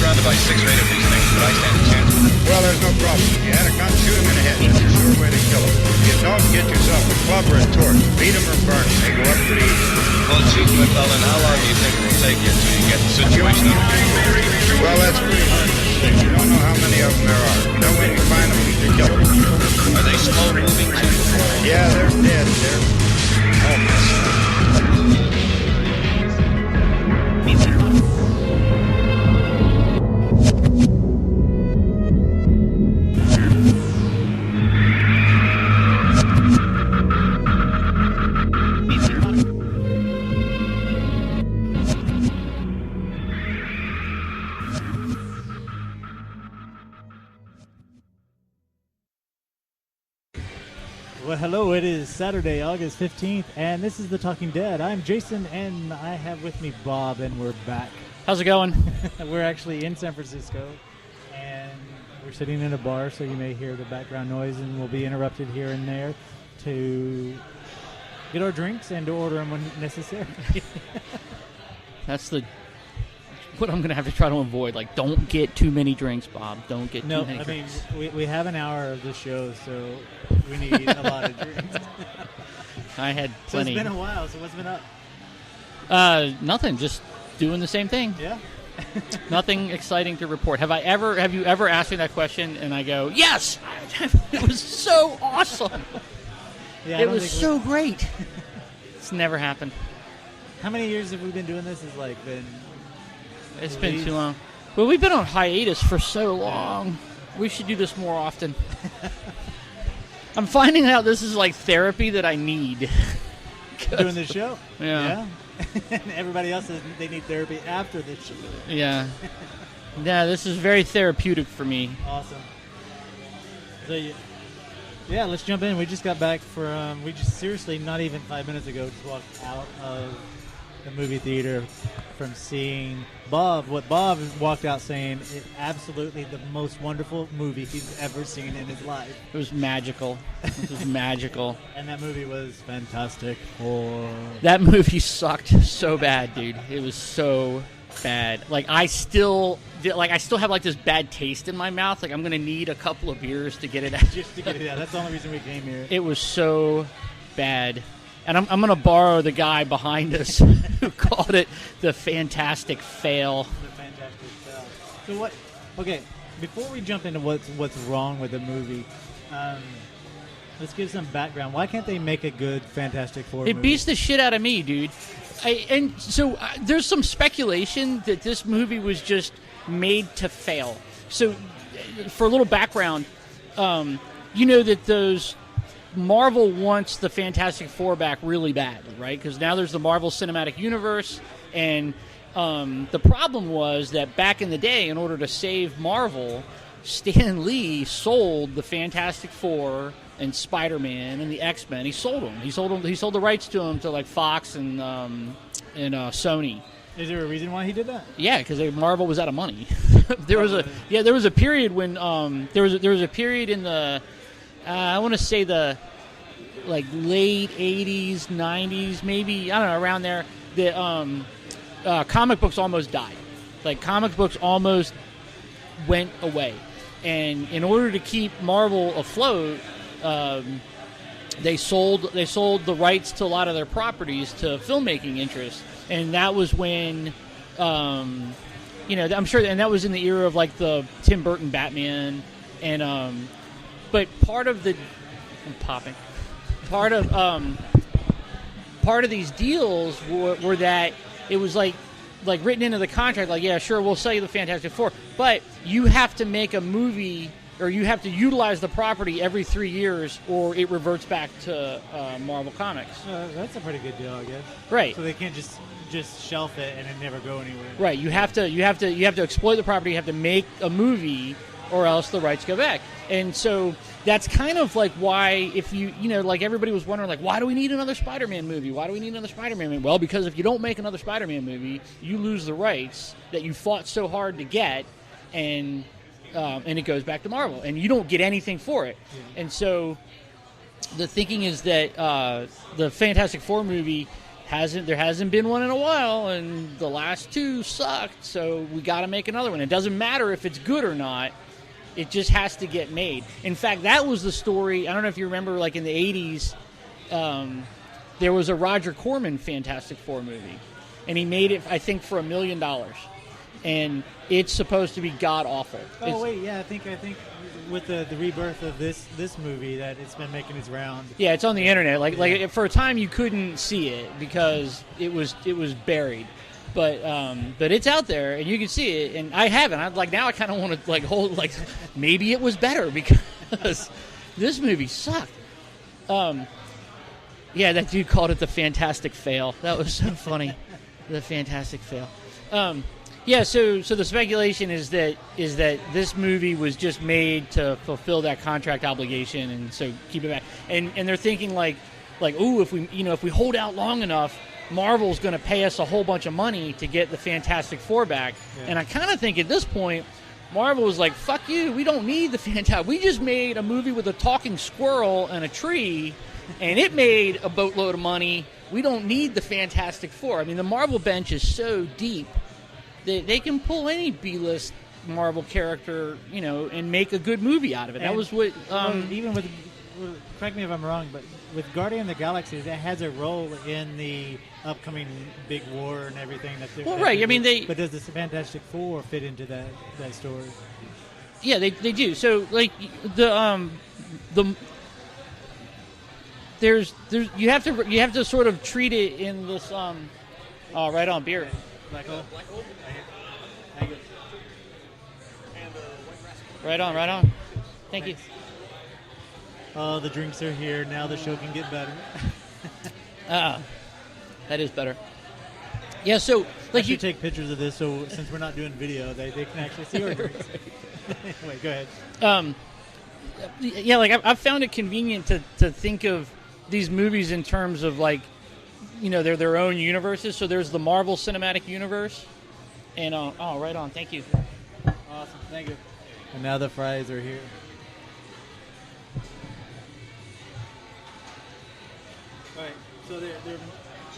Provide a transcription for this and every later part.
surrounded by 6 or 8 of these things, but I stand a chance. Well, there's no problem. You had a gun, shoot him in the head. That's a sure way to kill him. If you don't, get yourself a club or a torch. Beat him or burn him. They go up pretty easy. Well, Chief McClellan, how long do you think it'll take you until you get the situation under control? Well, that's pretty hard to say. You don't know how many of them there are. You know when you find them, you kill them. Are they slow moving too? Yeah, they're dead. They're all messed up. Well, hello, it is Saturday, August 15th, and this is The Talking Dead. I'm Jason, and I have with me Bob, and we're back. How's it going? We're actually in San Francisco, and we're sitting in a bar, so you may hear the background noise, and we'll be interrupted here and there to get our drinks and to order them when necessary. That's what I'm going to have to try to avoid. Like, don't get too many drinks, Bob. Don't get too many drinks. I mean, we have an hour of the show, so we need a lot of drinks. I had plenty. So it's been a while, so what's been up? Nothing, just doing the same thing. Yeah. Nothing exciting to report. Have you ever asked me that question and I go, yes! It was so awesome. Yeah, it was so great. It's never happened. How many years have we been doing this? It's been too long. Well, we've been on hiatus for so long. We should do this more often. I'm finding out this is like therapy that I need. Doing this show? Yeah. And everybody else says they need therapy after this show. Yeah. Yeah, this is very therapeutic for me. Awesome. So, yeah, let's jump in. We just got back from, seriously, not even 5 minutes ago, just walked out of the movie theater from seeing what Bob walked out saying is absolutely the most wonderful movie he's ever seen in his life. It was magical. It was magical. And that movie was fantastic. That movie sucked so bad, dude. It was so bad. Like, I still have like this bad taste in my mouth. Like, I'm gonna need a couple of beers to get it out. Just to get it out. That's the only reason we came here. It was so bad. And I'm going to borrow the guy behind us who called it the fantastic fail. The fantastic fail. So what? Okay, before we jump into what's wrong with the movie, let's give some background. Why can't they make a good Fantastic Four movie? It beats the shit out of me, dude. There's some speculation that this movie was just made to fail. So, for a little background, you know that those Marvel wants the Fantastic Four back really badly, right? Because now there's the Marvel Cinematic Universe, and the problem was that back in the day, in order to save Marvel, Stan Lee sold the Fantastic Four and Spider-Man and the X-Men. He sold them. He sold the rights to them to like Fox and Sony. Is there a reason why he did that? Yeah, because Marvel was out of money. There was a period when there was a period in the I want to say the like late 80s, 90s, maybe, I don't know, around there, the comic books almost died. Like, comic books almost went away. And in order to keep Marvel afloat, they sold the rights to a lot of their properties to filmmaking interests. And that was when, I'm sure, and that was in the era of, like, the Tim Burton Batman, and, but part of these deals were that it was like written into the contract, like, yeah, sure, we'll sell you the Fantastic Four, but you have to make a movie, or you have to utilize the property every 3 years, or it reverts back to Marvel Comics. That's a pretty good deal, I guess. Right. So they can't just shelf it and it never go anywhere. Right. You have to exploit the property. You have to make a movie, or else the rights go back. And so that's kind of like why, if like everybody was wondering, like, why do we need another Spider-Man movie? Why do we need another Spider-Man movie? Well, because if you don't make another Spider-Man movie, you lose the rights that you fought so hard to get, and it goes back to Marvel, and you don't get anything for it. Yeah. And so the thinking is that the Fantastic Four movie there hasn't been one in a while, and the last two sucked, so we got to make another one. It doesn't matter if it's good or not. It just has to get made. In fact, that was the story. I don't know if you remember, like in the 80s, there was a Roger Corman Fantastic Four movie, and he made it, I think, for $1 million. And it's supposed to be god-awful. Oh, wait, yeah, I think with the rebirth of this movie that it's been making its round. Yeah, it's on the internet. Like for a time you couldn't see it because it was buried. But it's out there and you can see it, and I haven't. Now I kind of want to hold maybe it was better because this movie sucked. Yeah, that dude called it the Fantastic Fail. That was so funny. The Fantastic Fail. Yeah, so the speculation is that this movie was just made to fulfill that contract obligation, and so keep it back. And they're thinking ooh, if we hold out long enough, Marvel's going to pay us a whole bunch of money to get the Fantastic Four back. Yeah. And I kind of think at this point, Marvel was like, fuck you, we don't need the Fantastic. We just made a movie with a talking squirrel and a tree, and it made a boatload of money. We don't need the Fantastic Four. I mean, the Marvel bench is so deep. They can pull any B-list Marvel character, and make a good movie out of it. And that was what... even with... Correct me if I'm wrong, but with Guardian of the Galaxy, that has a role in the upcoming big war and everything. Right. I mean, But does the Fantastic Four fit into that story? Yeah, they do. So, there's you have to sort of treat it in this right on beer. Black hole. Right on. Thank you. Oh, the drinks are here. Now the show can get better. That is better. Yeah, so I should take pictures of this, so since we're not doing video, they can actually see our drinks. Anyway, go ahead. Yeah, I've found it convenient to think of these movies in terms of they're their own universes. So there's the Marvel Cinematic Universe, and right on. Thank you. Awesome, thank you. And now the fries are here. All right, so they're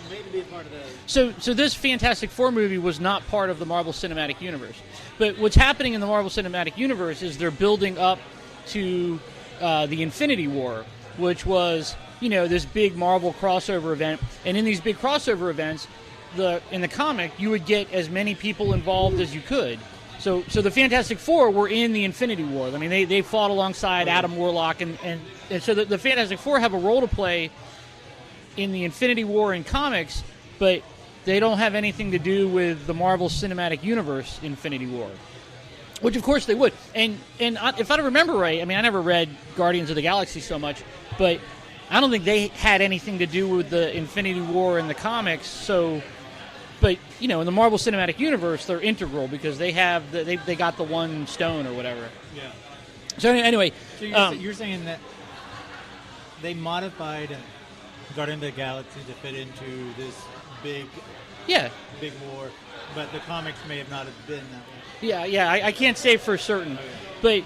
made to be a part of the... So this Fantastic Four movie was not part of the Marvel Cinematic Universe. But what's happening in the Marvel Cinematic Universe is they're building up to the Infinity War, which was, this big Marvel crossover event. And in these big crossover events, in the comic, you would get as many people involved as you could. So the Fantastic Four were in the Infinity War. I mean, they fought alongside Adam Warlock, and so the Fantastic Four have a role to play in the Infinity War in comics, but they don't have anything to do with the Marvel Cinematic Universe Infinity War, which of course they would. And if I remember right, I mean, I never read Guardians of the Galaxy so much, but I don't think they had anything to do with the Infinity War in the comics. So, but in the Marvel Cinematic Universe, they're integral because they have they got the one stone or whatever. Yeah. So anyway, so you're saying that they modified Guardian of the Galaxy to fit into this big war, but the comics may have not have been that way. Yeah, I can't say for certain, but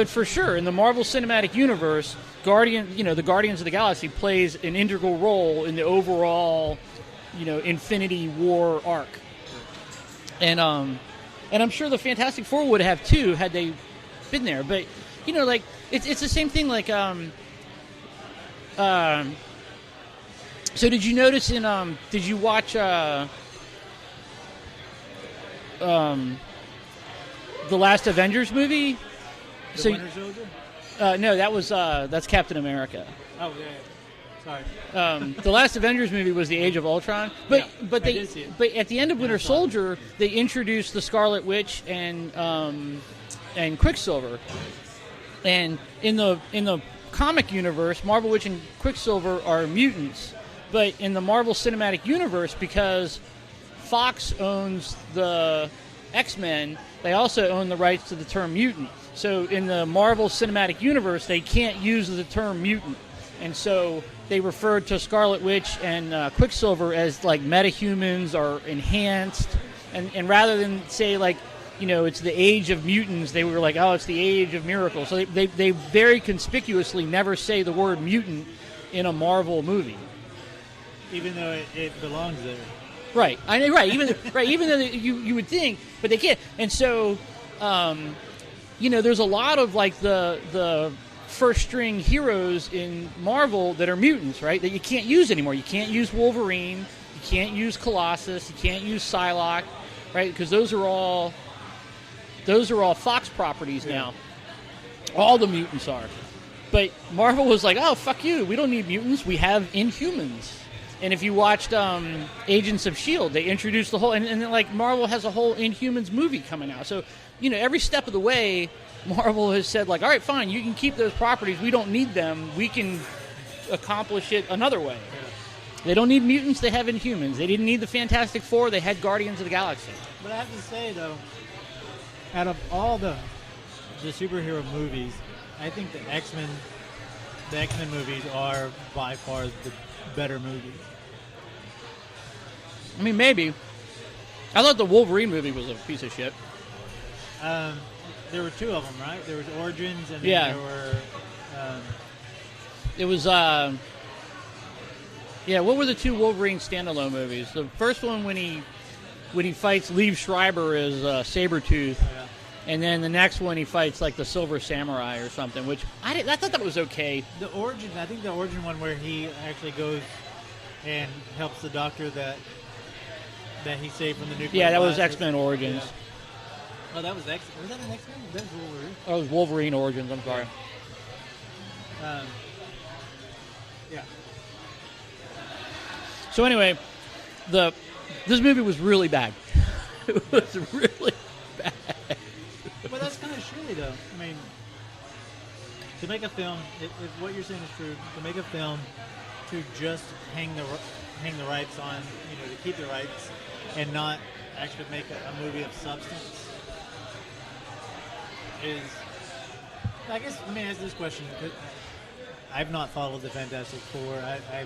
for sure in the Marvel Cinematic Universe, the Guardians of the Galaxy plays an integral role in the overall, Infinity War arc, and I'm sure the Fantastic Four would have too had they been there, but it's the same thing So did you notice did you watch the last Avengers movie? The Winter Soldier? No, that's Captain America. Oh yeah. Sorry. The last Avengers movie was the Age of Ultron, but at the end of Winter Soldier they introduced the Scarlet Witch and Quicksilver, and in the comic universe, Marvel Witch and Quicksilver are mutants. But in the Marvel Cinematic Universe, because Fox owns the X-Men, they also own the rights to the term mutant. So in the Marvel Cinematic Universe, they can't use the term mutant. And so they referred to Scarlet Witch and Quicksilver as metahumans or enhanced. And rather than say it's the age of mutants, they were it's the age of miracles. So they very conspicuously never say the word mutant in a Marvel movie. even though it belongs there. Right. I know. Right. Even though you would think, but they can't. And so, there's a lot of like the first string heroes in Marvel that are mutants, right? That you can't use anymore. You can't use Wolverine. You can't use Colossus. You can't use Psylocke, right? Because those are all Fox properties now. All the mutants are. But Marvel was like, oh, fuck you. We don't need mutants. We have Inhumans. And if you watched Agents of S.H.I.E.L.D., they introduced the whole... And then, like, Marvel has a whole Inhumans movie coming out. So, every step of the way, Marvel has said, like, all right, fine, you can keep those properties. We don't need them. We can accomplish it another way. Yeah. They don't need mutants. They have Inhumans. They didn't need the Fantastic Four. They had Guardians of the Galaxy. But I have to say, though, out of all the superhero movies, I think the X-Men movies are by far the better movies. I mean, maybe. I thought the Wolverine movie was a piece of shit. There were two of them, right? There was Origins, and then there were... It was, what were the two Wolverine standalone movies? The first one when he fights Liev Schreiber as Sabretooth, and then the next one he fights like the Silver Samurai or something, which I thought that was okay. The Origin, I think the Origin one where he actually goes and helps the doctor that he saved from the nuclear blast. That was X-Men Origins. Yeah. Oh, that was X-Men? Was that an X-Men? That was Wolverine. Oh, it was Wolverine Origins, I'm sorry. Yeah. So anyway, this movie was really bad. It was really bad. Well, that's kind of shitty, though. I mean, to make a film, if what you're saying is true, to make a film to just hang the rights on, to keep the rights and not actually make a movie of substance is, I guess, let me ask this question. I've not followed the Fantastic Four. I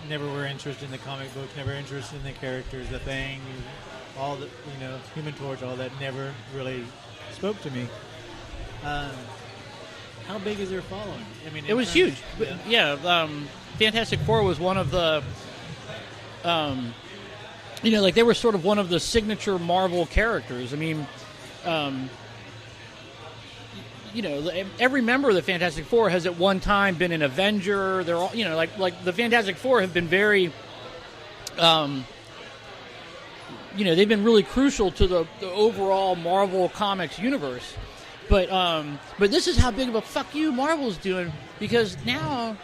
never were interested in the comic books, never interested in the characters, the Thing, all the, Human Torch, all that never really spoke to me. How big is their following? I mean, it was huge. Fantastic Four was one of the, they were sort of one of the signature Marvel characters. I mean, every member of the Fantastic Four has at one time been an Avenger. They're all, like the Fantastic Four have been very, they've been really crucial to the overall Marvel Comics universe. But this is how big of a fuck you Marvel's doing, because now,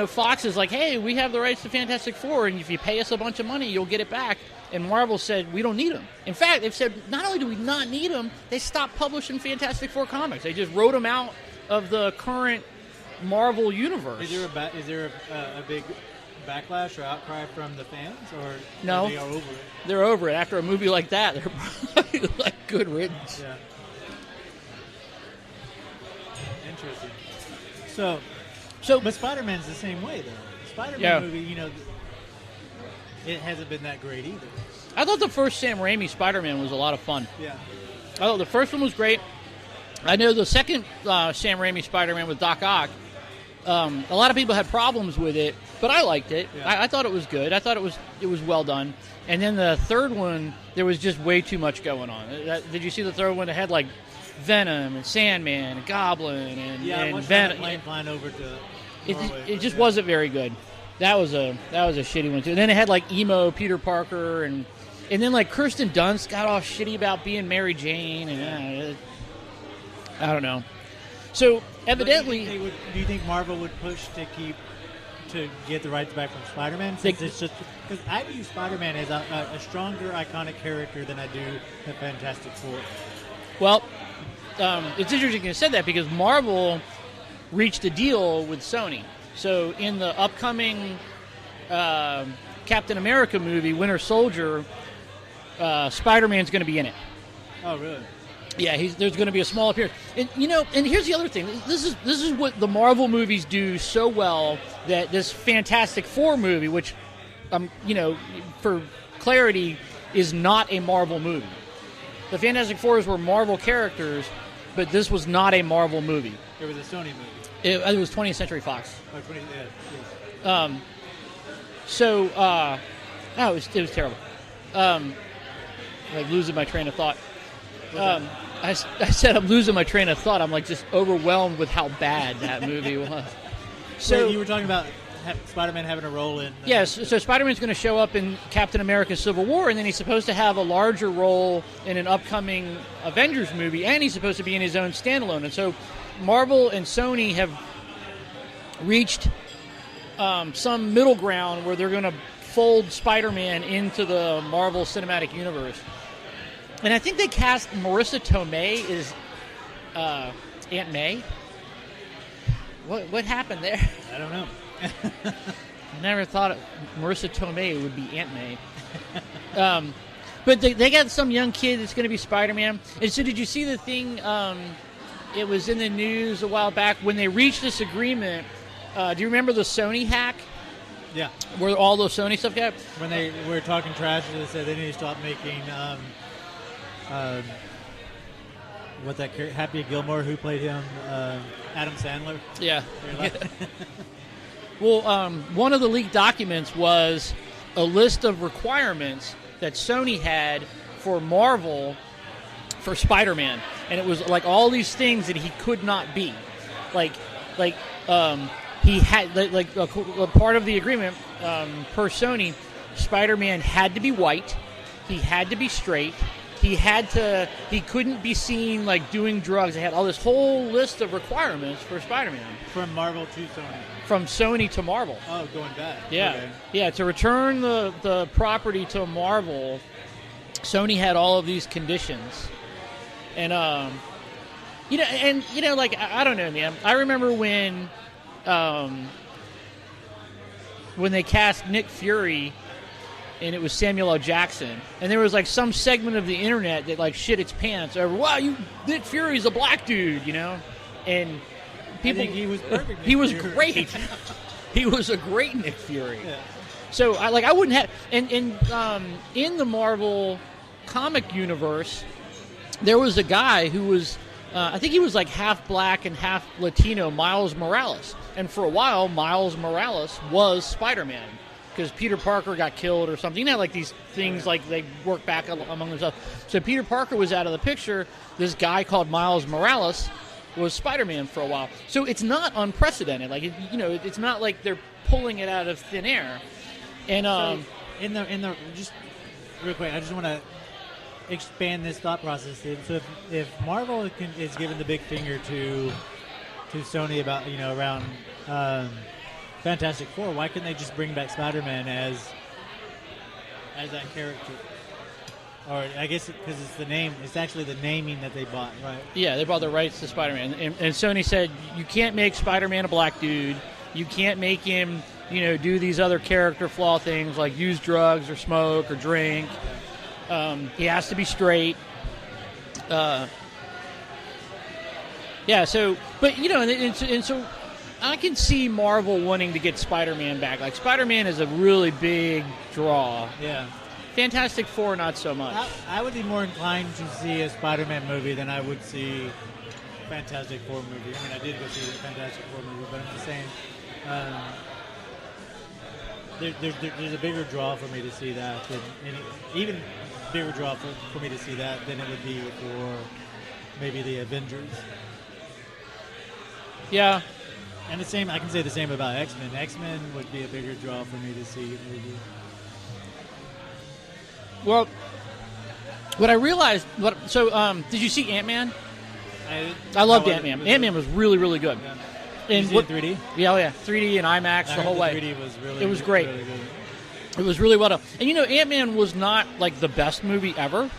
Fox is like, hey, we have the rights to Fantastic Four, and if you pay us a bunch of money, you'll get it back. And Marvel said, we don't need them. In fact, they've said, not only do we not need them, they stopped publishing Fantastic Four comics. They just wrote them out of the current Marvel universe. Is there a big backlash or outcry from the fans, or no? They are over it? They're over it. After a movie like that, they're probably like, good riddance. Yeah. Interesting. So, but Spider-Man's the same way, though. The Spider-Man movie, it hasn't been that great either. I thought the first Sam Raimi Spider-Man was a lot of fun. Yeah. I thought the first one was great. I know the second Sam Raimi Spider-Man with Doc Ock, a lot of people had problems with it, but I liked it. Yeah. I thought it was good. I thought it was well done. And then the third one, there was just way too much going on. Did you see the third one that had like Venom and Sandman and Goblin and Venom? Flying over to it just wasn't very good. That was a shitty one too. And then it had like emo Peter Parker and then like Kirsten Dunst got all shitty about being Mary Jane and I don't know. So evidently, do you think Marvel would push to get the rights back from Spider-Man? Because I view Spider-Man as a stronger, iconic character than I do the Fantastic Four. Well, it's interesting you said that, because Marvel reached a deal with Sony. So in the upcoming Captain America movie, Winter Soldier, Spider-Man's going to be in it. Oh, really? Yeah, there's going to be a small appearance. And and here's the other thing. This is what the Marvel movies do so well, that this Fantastic Four movie, which for clarity, is not a Marvel movie. The Fantastic Fours were Marvel characters, but this was not a Marvel movie. It was a Sony movie. It was 20th Century Fox. Oh, 20th, yeah. So, it was terrible. Like losing my train of thought. I said I'm losing my train of thought. I'm like just overwhelmed with how bad that movie was. So you were talking about Spider-Man having a role in... Yes, so Spider-Man's going to show up in Captain America Civil War, and then he's supposed to have a larger role in an upcoming Avengers movie, and he's supposed to be in his own standalone. And so Marvel and Sony have reached some middle ground where they're going to fold Spider-Man into the Marvel Cinematic Universe. And I think they cast Marissa Tomei as Aunt May. What happened there? I don't know. I never thought Marissa Tomei would be Aunt May. But they got some young kid that's going to be Spider-Man. And so did you see the thing, it was in the news a while back, when they reached this agreement, do you remember the Sony hack? Yeah. Where all those Sony stuff got? When they were talking trash, they said they need to stop making... what that Happy Gilmore, who played him, Adam Sandler. Yeah. Well, one of the leaked documents was a list of requirements that Sony had for Marvel for Spider-Man, and it was like all these things that he could not be, like he had like a part of the agreement per Sony. Spider-Man had to be white, he had to be straight. He couldn't be seen like doing drugs. They had all this whole list of requirements for Spider-Man. From Marvel to Sony. From Sony to Marvel. Oh, going back. Yeah. Okay. Yeah, to return the property to Marvel, Sony had all of these conditions. And like I don't know, man. I remember when they cast Nick Fury, and it was Samuel L. Jackson, and there was like some segment of the internet that like shit its pants over, wow, Nick Fury's a black dude, and people. I think he was perfect. He was great. He was a great Nick Fury. Yeah. So I wouldn't have, and in the Marvel comic universe, there was a guy who was, I think he was like half black and half Latino, Miles Morales, and for a while Miles Morales was Spider-Man. Because Peter Parker got killed or something. Like these things, like they work back among themselves. So Peter Parker was out of the picture. This guy called Miles Morales was Spider-Man for a while. So it's not unprecedented. Like it's not like they're pulling it out of thin air. And so in the just real quick, I just want to expand this thought process. So if Marvel is giving the big finger to Sony about around. Fantastic Four, why couldn't they just bring back Spider-Man as that character? Or I guess because it's the name, it's actually the naming that they bought, right? Yeah, they bought the rights to Spider-Man. And Sony said, you can't make Spider-Man a black dude. You can't make him, do these other character flaw things like use drugs or smoke or drink. He has to be straight. So, but, and so I can see Marvel wanting to get Spider-Man back. Like, Spider-Man is a really big draw. Yeah. Fantastic Four, not so much. I would be more inclined to see a Spider-Man movie than I would see Fantastic Four movie. I mean, I did go see the Fantastic Four movie, but I'm just saying there's a bigger draw for me to see that, even bigger draw for me to see that than it would be for maybe the Avengers. Yeah. And the same, I can say the same about X-Men. X-Men would be a bigger draw for me to see, maybe. Well, what I realized, did you see Ant-Man? I loved Ant-Man. Ant-Man was really, really good. Yeah. And you see it in 3D? Yeah, 3D and IMAX the whole way. 3D was really, it was great. Really good. It was really well done. And Ant-Man was not like the best movie ever,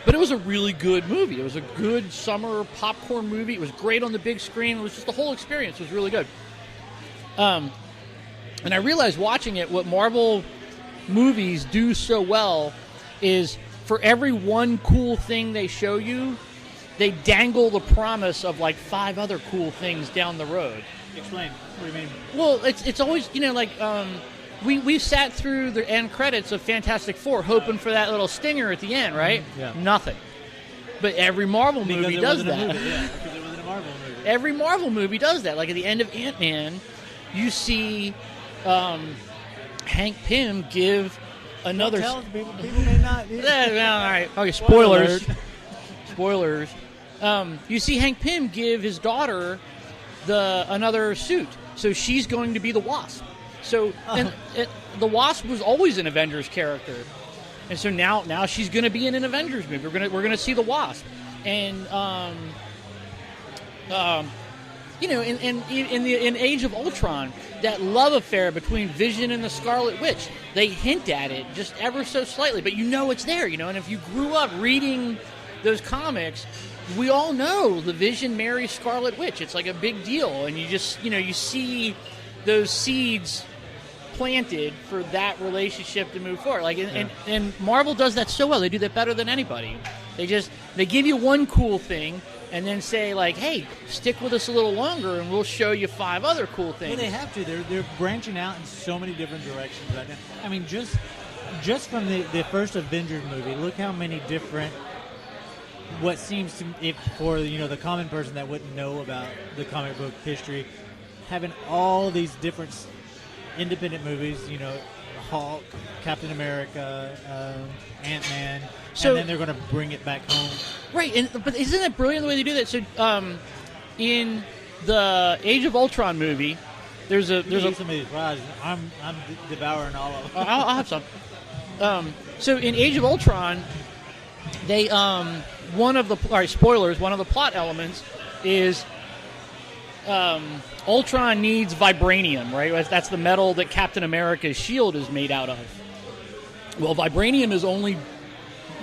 but it was a really good movie. It was a good summer popcorn movie. It was great on the big screen. It was just the whole experience was really good. And I realized watching it, what Marvel movies do so well is for every one cool thing they show you, they dangle the promise of like 5 other cool things down the road. Explain. What do you mean? Well, it's always, we sat through the end credits of Fantastic Four hoping for that little stinger at the end, right? Yeah. Nothing. But every Marvel movie does that. Because it wasn't a Marvel movie. Every Marvel movie does that. Like at the end of Ant-Man, you see Hank Pym give another. Don't tell people may not. All right. Okay. Spoiler Spoilers. You see Hank Pym give his daughter another suit, so she's going to be the Wasp. So and the Wasp was always an Avengers character, and so now she's going to be in an Avengers movie. We're gonna see the Wasp, and in Age of Ultron, that love affair between Vision and the Scarlet Witch, they hint at it just ever so slightly, but it's there, and if you grew up reading those comics, we all know the Vision marries Scarlet Witch. It's like a big deal, and you just, you see those seeds planted for that relationship to move forward. And Marvel does that so well. They do that better than anybody. They give you one cool thing and then say, like, hey, stick with us a little longer and we'll show you 5 other cool things. Well, they have to. They're branching out in so many different directions right now. I mean, just from the first Avengers movie, look how many different, what seems to, for the common person that wouldn't know about the comic book history, having all these different independent movies, Hulk, Captain America, Ant-Man, and then they're going to bring it back home. Right, but isn't it brilliant the way they do that? So, in the Age of Ultron movie, there's some of these fries. I'm devouring all of them. I'll have some. So in Age of Ultron, they one of the plot elements is Ultron needs vibranium, right? That's the metal that Captain America's shield is made out of. Well, vibranium is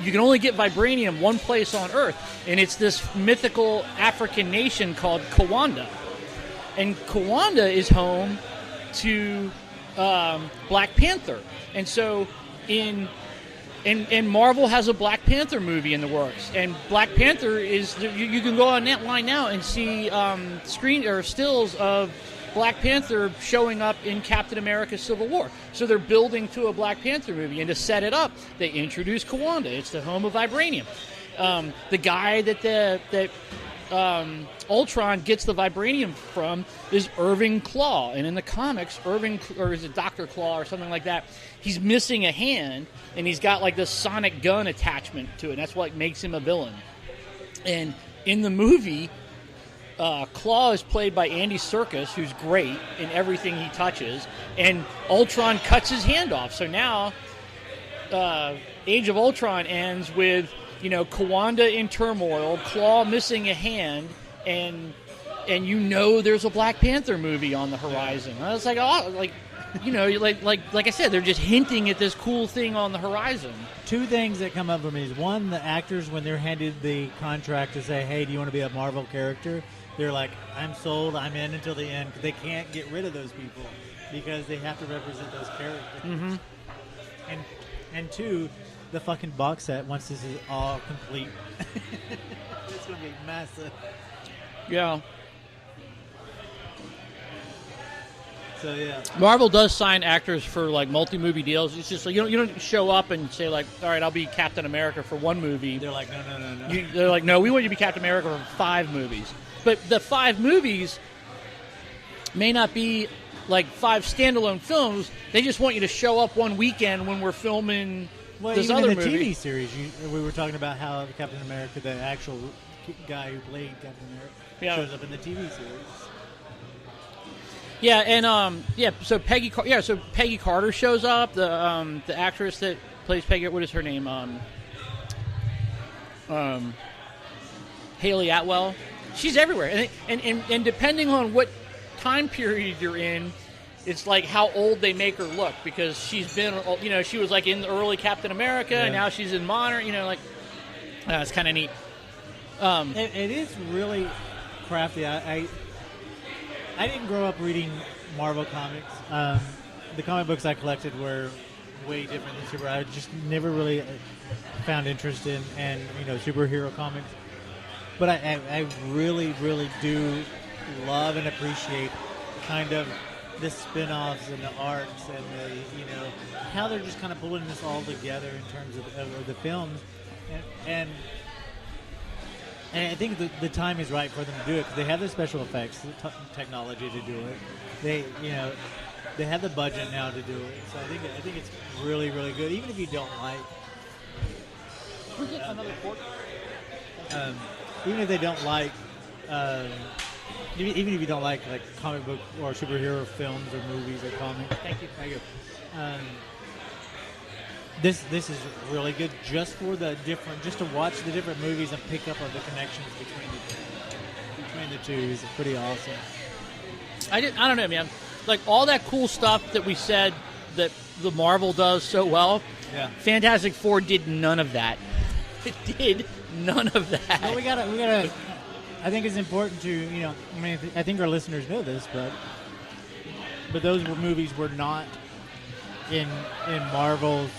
you can only get vibranium one place on Earth, and it's this mythical African nation called Kawanda. And Kawanda is home to Black Panther. And so and Marvel has a Black Panther movie in the works, and Black Panther is you can go on that line now and see screen or stills of Black Panther showing up in Captain America: Civil War. So they're building to a Black Panther movie, and to set it up, they introduce Kawanda. It's the home of vibranium. The guy that Ultron gets the vibranium from is Irving Claw, and in the comics, or is it Dr. Claw or something like that? He's missing a hand, and he's got like this sonic gun attachment to it. And that's what makes him a villain. And in the movie, Claw is played by Andy Serkis, who's great in everything he touches, and Ultron cuts his hand off. So now, Age of Ultron ends with Kawanda in turmoil, Claw missing a hand, and there's a Black Panther movie on the horizon. I was like, like I said, they're just hinting at this cool thing on the horizon. 2 things that come up for me is, one, the actors, when they're handed the contract to say, hey, do you want to be a Marvel character? They're like, I'm sold, I'm in until the end. They can't get rid of those people because they have to represent those characters. Mm-hmm. And 2, the fucking box set, once this is all complete, it's going to be massive. Yeah. So, yeah. Marvel does sign actors for, like, multi-movie deals. It's just like, you don't show up and say, like, all right, I'll be Captain America for 1 movie. They're like, no. They're like, no, we want you to be Captain America for 5 movies. But the 5 movies may not be, like, 5 standalone films. They just want you to show up one weekend when we're filming this even other in the movie. TV series, we were talking about how Captain America, the actual guy who played Captain America, shows up in the TV series. Yeah, and so Peggy Carter shows up, the actress that plays Peggy. What is her name? Haley Atwell. She's everywhere, and depending on what time period you're in, it's like how old they make her look, because she's been, she was like in the early Captain America, and now she's in modern, it's kind of neat. It is really crafty. I didn't grow up reading Marvel comics. The comic books I collected were way different than superhero. I just never really found interest in superhero comics. But I really, really do love and appreciate kind of the spin-offs and the arcs and the, how they're just kind of pulling this all together in terms of the films. And I think the time is right for them to do it, because they have the special effects technology to do it. They, they have the budget now to do it. So I think it's really, really good. Even if you don't like, We get another fork. even if they don't like, even if you don't like comic book or superhero films or movies or comics. Thank you. This is really good just for just to watch the different movies and pick up on the connections between the two is pretty awesome. I don't know, man. Like all that cool stuff that we said that the Marvel does so well. Yeah. Fantastic Four did none of that. It did none of that. Well, we gotta. I think it's important to I mean, I think our listeners know this, but those movies were not in Marvel's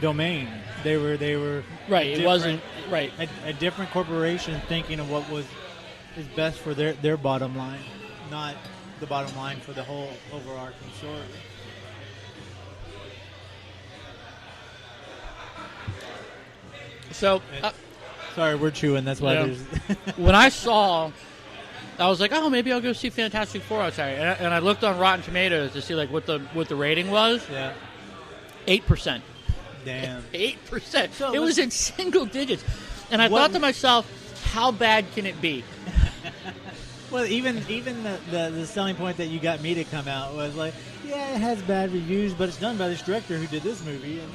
domain. They were Right. It wasn't right. A different corporation thinking of what is best for their bottom line, not the bottom line for the whole overarching story. So Sorry, we're chewing. That's why Yeah. there's. when I saw, I was like, oh, maybe I'll go see Fantastic Four outside, and I looked on Rotten Tomatoes to see like what the rating was. Yeah. 8%. Damn. 8%. So It was in single digits, and I thought to myself, how bad can it be? Well, even the selling point that you got me to come out was like, yeah, it has bad reviews, but it's done by this director who did this movie. And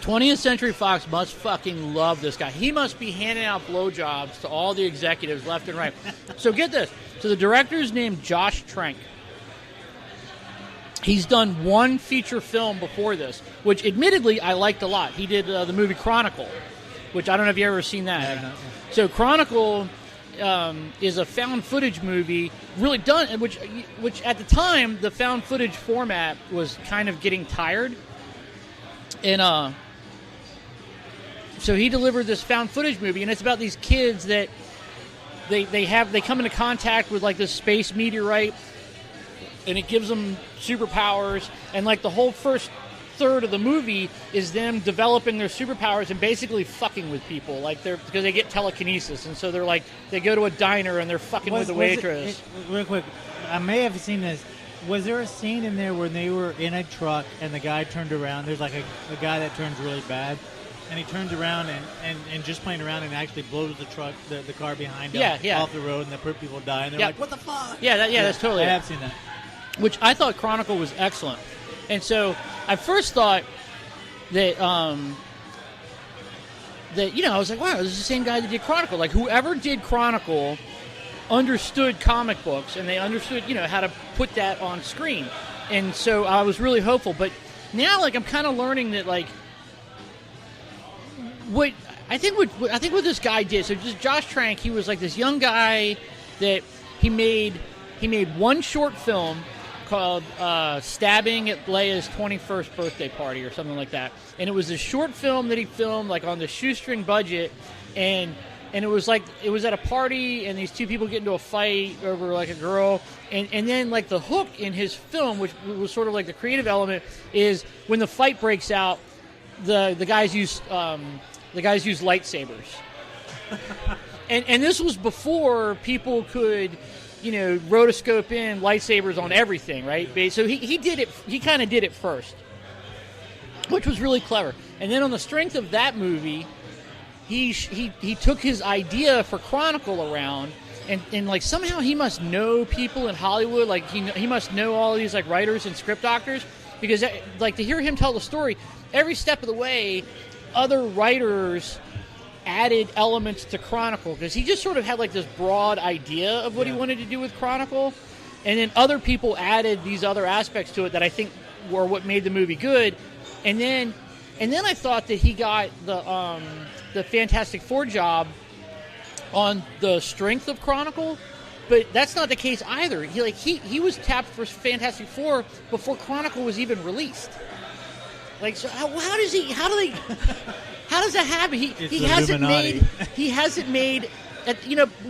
20th Century Fox must fucking love this guy. He must be handing out blowjobs to all the executives left and right. So get this. So the director's named Josh Trank. He's done one feature film before this, which admittedly I liked a lot. He did the movie Chronicle, which I don't know if you've ever seen that. No. So Chronicle is a found footage movie, really done, which at the time the found footage format was kind of getting tired, and so he delivered this found footage movie, and it's about these kids that they come into contact with like this space meteorite, and it gives them superpowers, and like the whole first third of the movie is them developing their superpowers and basically fucking with people, like because they get telekinesis, and so they're like they go to a diner and they're fucking with the waitress. Real quick, I may have seen this. Was there a scene in there where they were in a truck and the guy turned around? There's like a guy that turns really bad, and he turns around and just playing around and actually blows the truck, the car behind him off the road, and the poor people die, and they're like, what the fuck? Yeah, that's totally I it. have seen that. Which I thought Chronicle was excellent. And so I first thought that I was like, wow, this is the same guy that did Chronicle. Like, whoever did Chronicle understood comic books, and they understood, how to put that on screen. And so I was really hopeful. But now, like, I'm kind of learning that, like, what this guy did. So just Josh Trank, he was like this young guy that he made one short film called Stabbing at Leia's 21st birthday party or something like that. And it was a short film that he filmed like on the shoestring budget, and it was at a party, and these two people get into a fight over like a girl, and then like the hook in his film, which was sort of like the creative element, is when the fight breaks out, the guys use lightsabers. and this was before people could rotoscope in lightsabers on everything, right? So he did it. He kind of did it first, which was really clever. And then on the strength of that movie, he took his idea for Chronicle around, and like somehow he must know people in Hollywood. Like he must know all these like writers and script doctors, because like to hear him tell the story every step of the way, other writers added elements to Chronicle, because he just sort of had like this broad idea of what he wanted to do with Chronicle, and then other people added these other aspects to it that I think were what made the movie good. And then I thought that he got the Fantastic Four job on the strength of Chronicle, but that's not the case either. He was tapped for Fantastic Four before Chronicle was even released. Like, so how does that happen? He hasn't made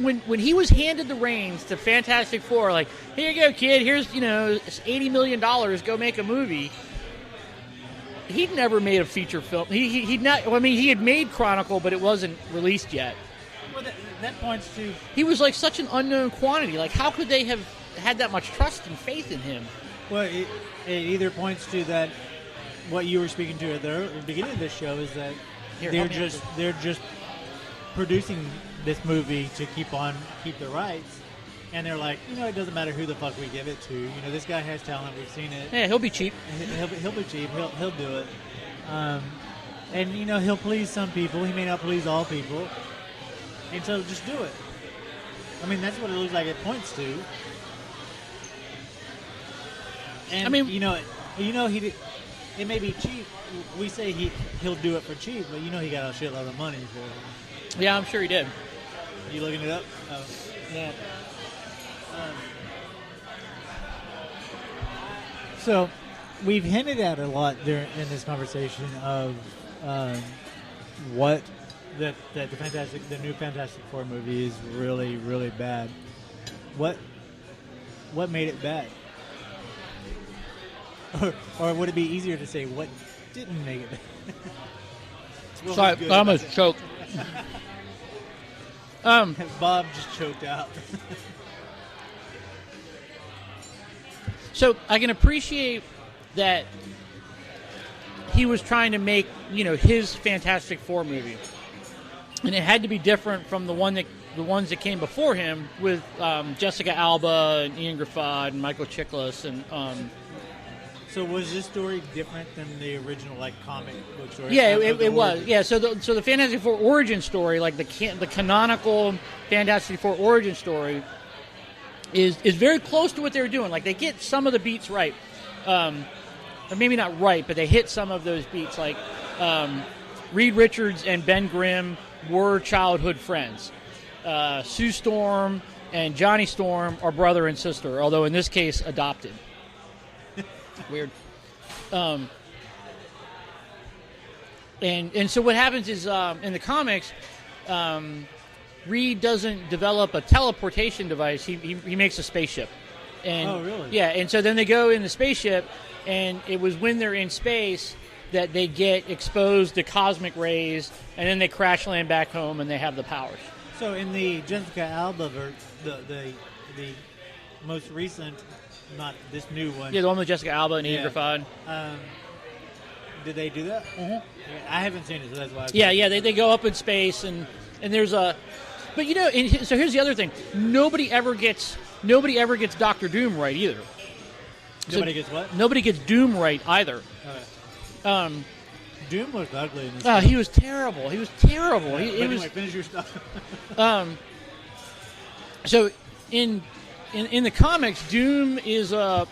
when he was handed the reins to Fantastic Four, like, here you go, kid, here's $80 million, go make a movie. He'd never made a feature film. He'd not. I mean, he had made Chronicle, but it wasn't released yet. Well, that points to he was like such an unknown quantity. Like, how could they have had that much trust and faith in him? Well, it either points to that what you were speaking to at the beginning of this show is that they're just producing this movie to keep the rights, and they're like, it doesn't matter who the fuck we give it to. This guy has talent. We've seen it. Yeah, he'll be cheap. He'll be cheap. He'll do it. And he'll please some people. He may not please all people, and so just do it. I mean, that's what it looks like. It points to. And I mean, he did, it may be cheap. We say he'll do it for cheap, but he got a shitload of money for it. Yeah, I'm sure he did. You looking it up? Oh. Yeah. So, we've hinted at a lot in this conversation of what the new Fantastic Four movie is really, really bad. What made it bad? Or would it be easier to say what didn't make it bad? Sorry, I almost choked. Bob just choked out. So I can appreciate that he was trying to make, his Fantastic Four movie, and it had to be different from the ones that came before him with Jessica Alba and Ian Grafad and Michael Chiklis and. So was this story different than the original comic book story? Yeah, it was. Yeah, so the Fantastic Four origin story, the canonical Fantastic Four origin story, is very close to what they were doing. Like they get some of the beats right, or maybe not right, but they hit some of those beats. Like Reed Richards and Ben Grimm were childhood friends. Sue Storm and Johnny Storm are brother and sister, although in this case adopted. Weird. And so what happens is in the comics, Reed doesn't develop a teleportation device. He makes a spaceship. And, oh, really? Yeah, and so then they go in the spaceship, and it was when they're in space that they get exposed to cosmic rays, and then they crash land back home, and they have the powers. So in the Jessica Alba, the most recent, not this new one. Yeah, the one with Jessica Alba and Ian Grafad. Did they do that? Mm-hmm. Yeah, I haven't seen it, so that's why. They go up in space, and there's a, but so here's the other thing: nobody ever gets Doctor Doom right either. Nobody gets what? Nobody gets Doom right either. Okay. Doom looked ugly in this. Oh, he was terrible. He was terrible. Anyway, finish your stuff. So in the comics, Doom is a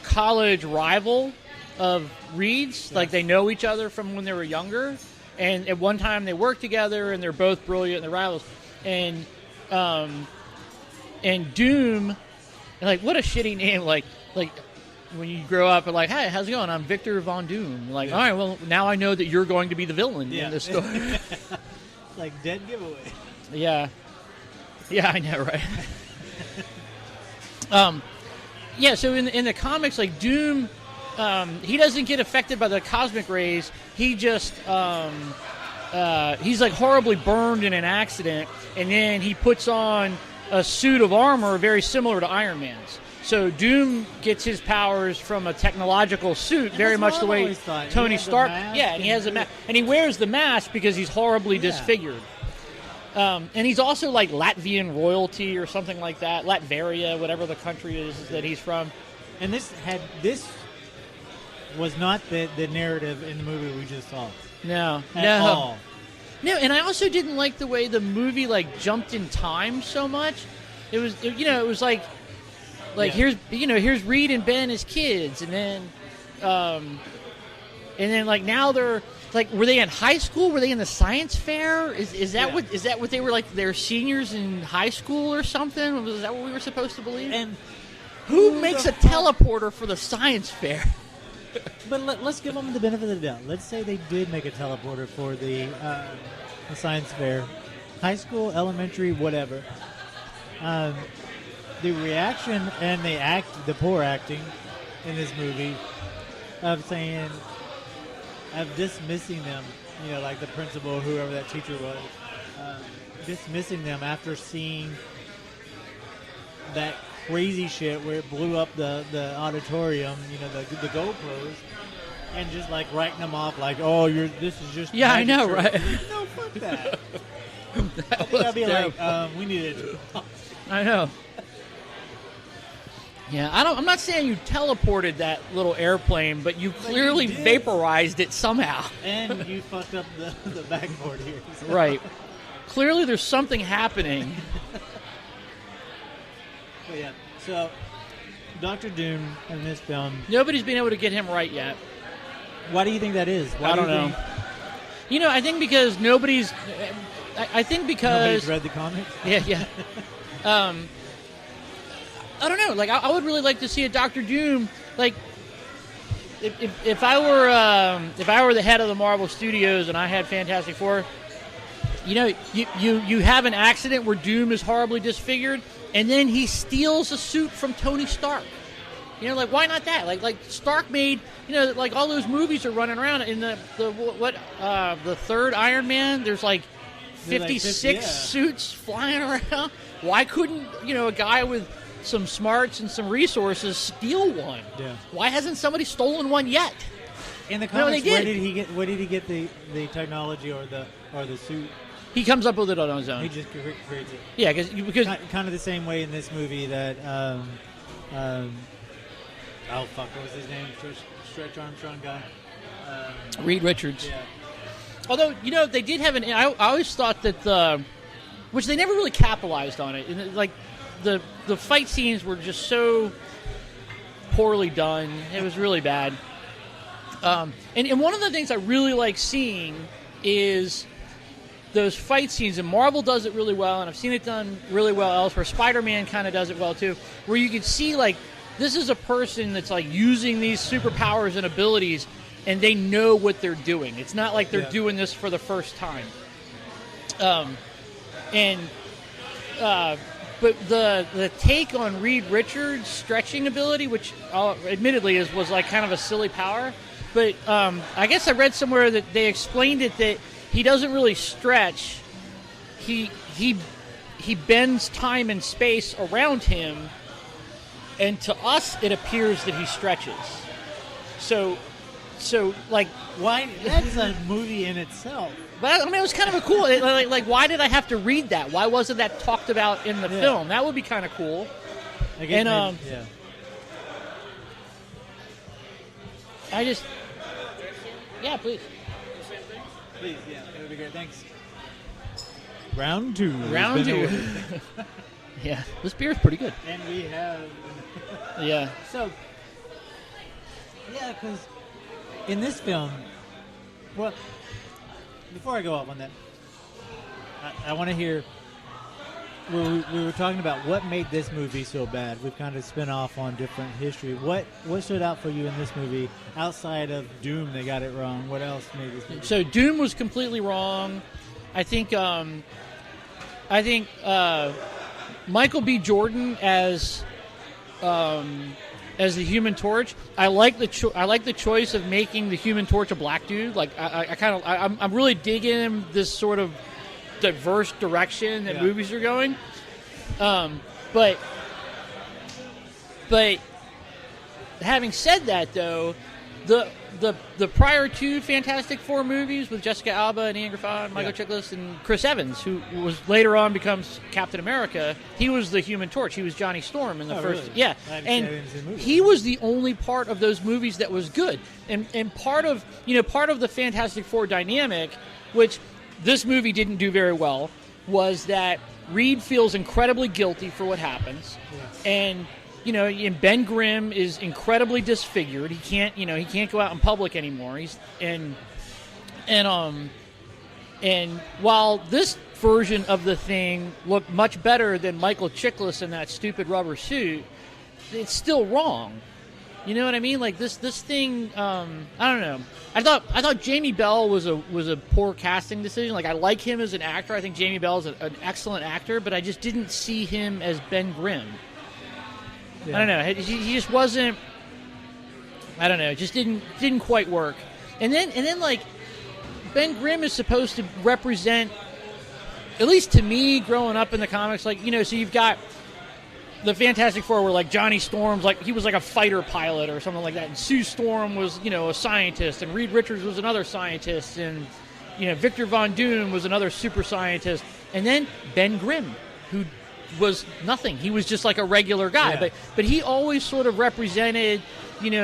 college rival of Reed's. Yeah. Like they know each other from when they were younger, and at one time they worked together, and they're both brilliant and they're rivals. And Doom, like what a shitty name! Like when you grow up, and hey, how's it going? I'm Victor Von Doom. All right, well now I know that you're going to be the villain in this story. Like dead giveaway. Yeah, I know, right? So in the comics, like Doom, he doesn't get affected by the cosmic rays. He just he's like horribly burned in an accident, and then he puts on a suit of armor very similar to Iron Man's. So Doom gets his powers from a technological suit, very much the way Tony Stark. Yeah, and he has a mask, and he wears the mask because he's horribly disfigured. And he's also like Latvian royalty or something like that, Latveria, whatever the country is that he's from. And this was not the narrative in the movie we just saw. No, at all. No, and I also didn't like the way the movie jumped in time so much. It was like here's Reed and Ben as kids, and then now they're. Were they in high school? Were they in the science fair? Is that what they were like? They're seniors in high school or something? Was that what we were supposed to believe? And who makes a teleporter for the science fair? But let's give them the benefit of the doubt. Let's say they did make a teleporter for the science fair, high school, elementary, whatever. The reaction and the poor acting in this movie of saying. Of dismissing them, like the principal, whoever that teacher was, dismissing them after seeing that crazy shit where it blew up the auditorium, the GoPros, and just like writing them off like, oh, this is just Yeah, I know, trick. right? No, fuck that. That was I'd be terrible. like, we need to. I know. Yeah, I'm not saying you teleported that little airplane, but you clearly did. vaporized it somehow. And you fucked up the backboard here. So. Right. Clearly, there's something happening. But yeah, so Dr. Doom in this film. Nobody's been able to get him right yet. Why do you think that is? Why I do don't you know. think I think because nobody's. I think because nobody's read the comics? Yeah. I don't know. Like, I would really like to see a Doctor Doom. Like, if I were the head of the Marvel Studios and I had Fantastic Four, you have an accident where Doom is horribly disfigured, and then he steals a suit from Tony Stark. Like, why not that? Like Stark made, like all those movies are running around in the third Iron Man. There's like 56 suits flying around. Why couldn't a guy with some smarts and some resources steal one? Yeah. Why hasn't somebody stolen one yet? In the No, they comics, did. where did he get the technology or the suit? He comes up with it on his own. He just creates it. Yeah, because Kind of the same way in this movie that oh fuck, what was his name? Stretch Armstrong guy. Reed Richards. Yeah. Although they did have I always thought that which they never really capitalized on it. And like the fight scenes were just so poorly done. It was really bad. And one of the things I really like seeing is those fight scenes, and Marvel does it really well, and I've seen it done really well elsewhere. Spider-Man kind of does it well too, where you can see like this is a person that's like using these superpowers and abilities, and they know what they're doing. It's not like they're doing this for the first time. But the take on Reed Richards' stretching ability, which admittedly was like kind of a silly power, but I guess I read somewhere that they explained it that he doesn't really stretch. He bends time and space around him, and to us it appears that he stretches. So like, Why? That's a movie in itself. but I mean, it was kind of a cool. Like, why did I have to read that? Why wasn't that talked about in the film? That would be kind of cool. I guess And maybe, yeah. I just, yeah, please. Please, yeah, that would be great. Thanks. Round two. Round two. Yeah, this beer is pretty good. And we have. Yeah. So, yeah, because in this film, well, before I go off on that, I want to hear. We were talking about what made this movie so bad. We've kind of spin off on different history. What stood out for you in this movie outside of Doom? They got it wrong. What else made this movie? So Doom was completely wrong. I think Michael B. Jordan as the Human Torch. I like the choice of making the Human Torch a black dude. Like I'm really digging this sort of diverse direction that movies are going. But having said that, though, the prior two Fantastic Four movies with Jessica Alba and Ian Griffith, Michael Chiklis, and Chris Evans, who was later on becomes Captain America, he was the Human Torch. He was Johnny Storm in the first. Really? Yeah, I and didn't see the movie. he was the only part of those movies that was good. And part of the Fantastic Four dynamic, which this movie didn't do very well, was that Reed feels incredibly guilty for what happens, and Ben Grimm is incredibly disfigured. He can't go out in public anymore. And while this version of the thing looked much better than Michael Chiklis in that stupid rubber suit, it's still wrong. You know what I mean? Like this thing. I don't know. I thought Jamie Bell was a poor casting decision. Like I like him as an actor. I think Jamie Bell is an excellent actor, but I just didn't see him as Ben Grimm. Yeah. I don't know. He just wasn't. I don't know. It just didn't quite work. And then like Ben Grimm is supposed to represent, at least to me, growing up in the comics. Like so you've got the Fantastic Four were like Johnny Storm's like he was like a fighter pilot or something like that, and Sue Storm was a scientist, and Reed Richards was another scientist, and Victor Von Doom was another super scientist, and then Ben Grimm, who was nothing. He was just like a regular guy, but he always sort of represented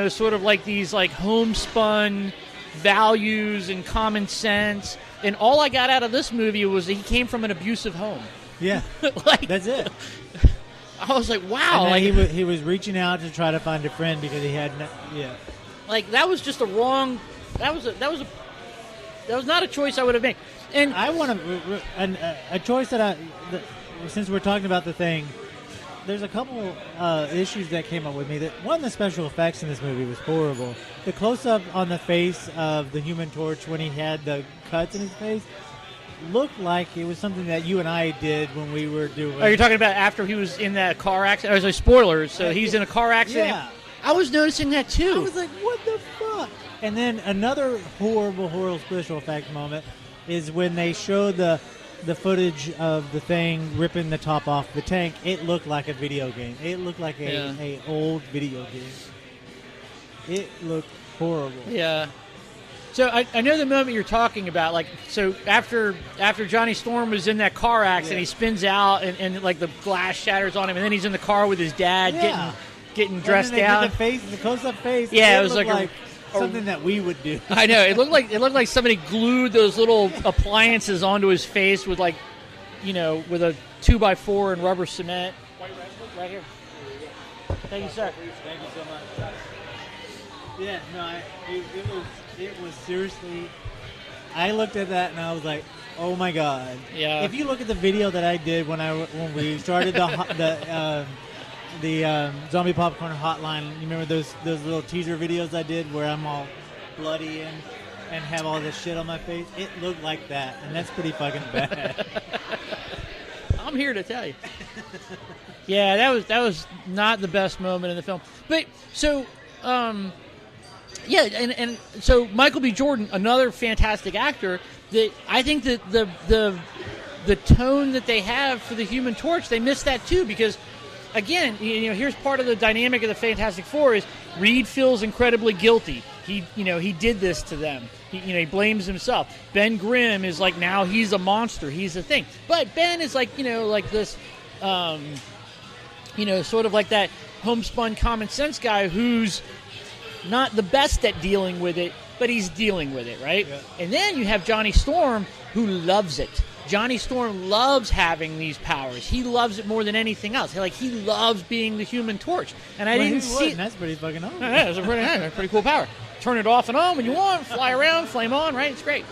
sort of like these like homespun values and common sense. And all I got out of this movie was that he came from an abusive home. Yeah, that's it. I was like, wow. And he was reaching out to try to find a friend because he had Like that was just a wrong. That was not a choice I would have made. And I want a choice since we're talking about the Thing. There's a couple issues that came up with me. That one, the special effects in this movie was horrible. The close-up on the face of the Human Torch when he had the cuts in his face looked like it was something that you and I did when we were doing. Oh, you're talking about after he was in that car accident? I was like, spoilers. So he's in a car accident. Yeah. I was noticing that too. I was like, what the fuck? And then another horrible special effect moment is when they show the footage of the Thing ripping the top off the tank. It looked like a video game. It looked like a old video game. It looked horrible. Yeah. So I know the moment you're talking about. Like, so after Johnny Storm was in that car accident, he spins out and like the glass shatters on him, and then he's in the car with his dad getting dressed down. The close-up face. Yeah, it was like something that we would do. I know. It looked like somebody glued those little appliances onto his face with with a 2x4 and rubber cement. Right here. Thank you, sir. Thank you so much. Yeah, no, it was seriously. I looked at that and I was like, "Oh my god!" Yeah. If you look at the video that I did when we started the zombie popcorn hotline, you remember those little teaser videos I did where I'm all bloody and have all this shit on my face? It looked like that, and that's pretty fucking bad. I'm here to tell you. Yeah, that was not the best moment in the film. But so. Yeah, and so Michael B. Jordan, another fantastic actor. That I think that the tone that they have for the Human Torch, they miss that too, because again, here's part of the dynamic of the Fantastic Four is Reed feels incredibly guilty. He did this to them. He blames himself. Ben Grimm is like, now he's a monster. He's a thing. But Ben is like like this, sort of like that homespun common sense guy who's not the best at dealing with it, but he's dealing with it, right? Yeah. And then you have Johnny Storm, who loves it. Johnny Storm loves having these powers. He loves it more than anything else. He loves being the Human Torch. And I didn't see. That's pretty fucking awesome. Yeah, it's a pretty cool power. Turn it off and on when you want. Fly around, flame on, right? It's great.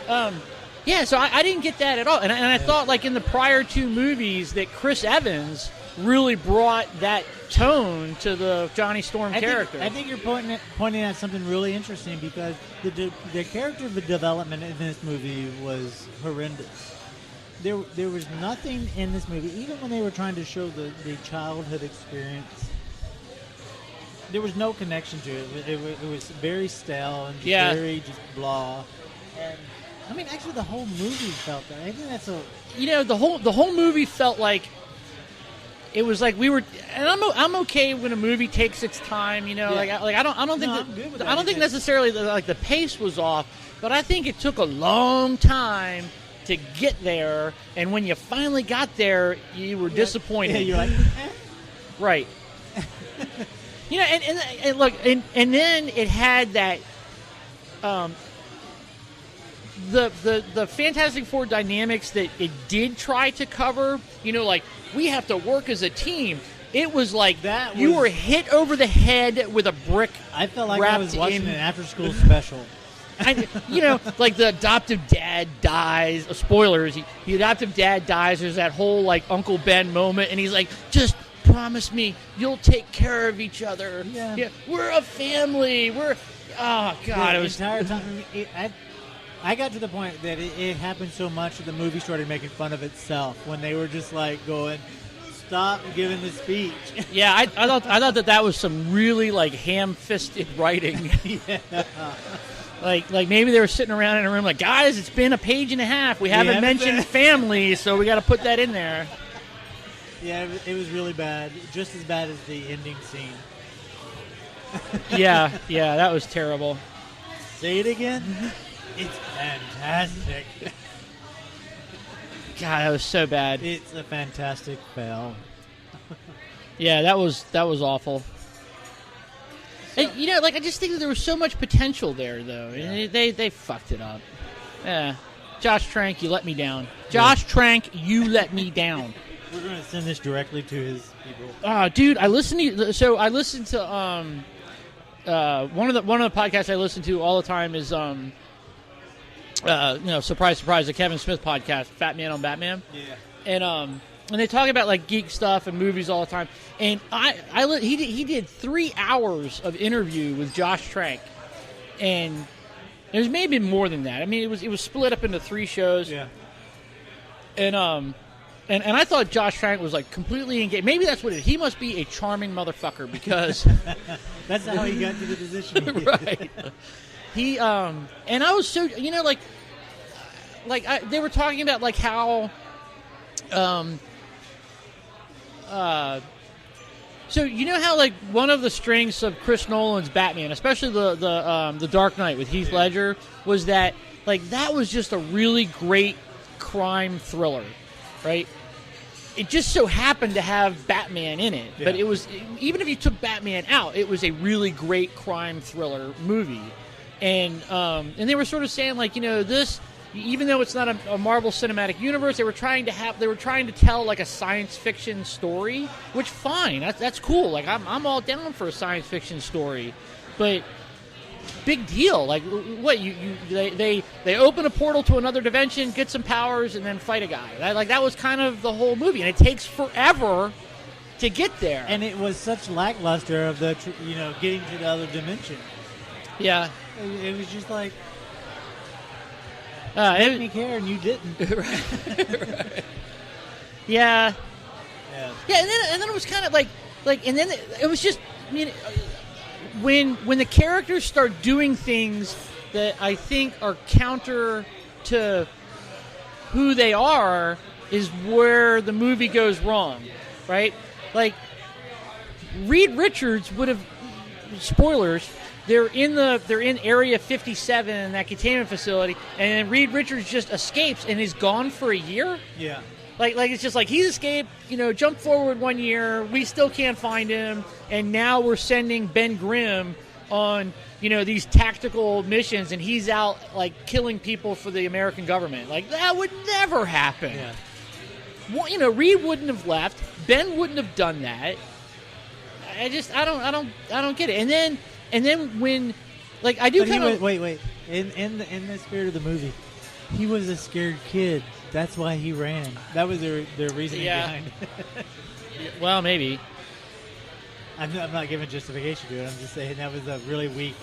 So I didn't get that at all. And I thought, like in the prior two movies, that Chris Evans really brought that tone to the Johnny Storm character. I think you're pointing at something really interesting, because the character development in this movie was horrendous. There was nothing in this movie, even when they were trying to show the childhood experience. There was no connection to it. It was very stale and very just blah. And I mean, actually, the whole movie felt that. I think that's the whole movie felt like. It was like we were, and I'm okay when a movie takes its time, I don't think necessarily the pace was off, but I think it took a long time to get there, and when you finally got there, you were disappointed. Yeah, you're like, right. And look, and then it had that, the Fantastic Four dynamics that it did try to cover, we have to work as a team. It was like that you were hit over the head with a brick. I felt like I was watching an after-school special. Like the adoptive dad dies. Spoilers. The adoptive dad dies. There's that whole like Uncle Ben moment, and he's like, just promise me you'll take care of each other. Yeah. We're a family. Oh God! The entire time. I got to the point that it happened so much that the movie started making fun of itself when they were just like going, "Stop giving the speech." Yeah, I thought that was some really like ham-fisted writing. Yeah. Like maybe they were sitting around in a room like, guys, it's been a page and a half. We haven't mentioned family, so we got to put that in there. Yeah, it was really bad. Just as bad as the ending scene. Yeah, that was terrible. Say it again. It's fantastic. God, that was so bad. It's a fantastic film. Yeah, that was awful. And, I just think that there was so much potential there, though. Yeah. And they fucked it up. Yeah. Josh Trank, you let me down. Josh Trank, you let me down. We're going to send this directly to his people. Dude, I listened to one of the podcasts I listen to all the time is surprise, surprise, the Kevin Smith podcast, Fat Man on Batman. Yeah. And they talk about like geek stuff and movies all the time. And he did 3 hours of interview with Josh Trank, and it was maybe more than that. I mean, it was split up into 3 shows. Yeah. And I thought Josh Trank was like completely engaged. Maybe that's what it is. He must be a charming motherfucker because that's how he got to the position. Right. He and I was so they were talking about like how so how like one of the strengths of Chris Nolan's Batman, especially the Dark Knight with Heath Ledger, was that like that was just a really great crime thriller, right? It just so happened to have Batman in it, but it was, even if you took Batman out, it was a really great crime thriller movie, and they were sort of saying like this. Even though it's not a Marvel Cinematic Universe, they were trying to tell like a science fiction story, which fine, that's cool. Like I'm all down for a science fiction story, but big deal. Like what they open a portal to another dimension, get some powers, and then fight a guy. That was kind of the whole movie, and it takes forever to get there. And it was such lackluster of the getting to the other dimension. Yeah, it was just like. It made me care, and you didn't. Right. Yeah. And then it was kind of like, and then it was just, I mean, when the characters start doing things that I think are counter to who they are, is where the movie goes wrong, right? Like Reed Richards would have, spoilers. They're in Area 57 in that containment facility, and then Reed Richards just escapes and is gone for a year. Yeah, like it's just like he's escaped. Jump forward 1 year, we still can't find him, and now we're sending Ben Grimm on these tactical missions, and he's out like killing people for the American government. Like that would never happen. Yeah. Well, Reed wouldn't have left. Ben wouldn't have done that. I don't get it. And then when, like, I do kind of... Wait. In the spirit of the movie, he was a scared kid. That's why he ran. That was their reasoning behind it. Well, maybe. I'm not giving justification to it. I'm just saying that was a really weak...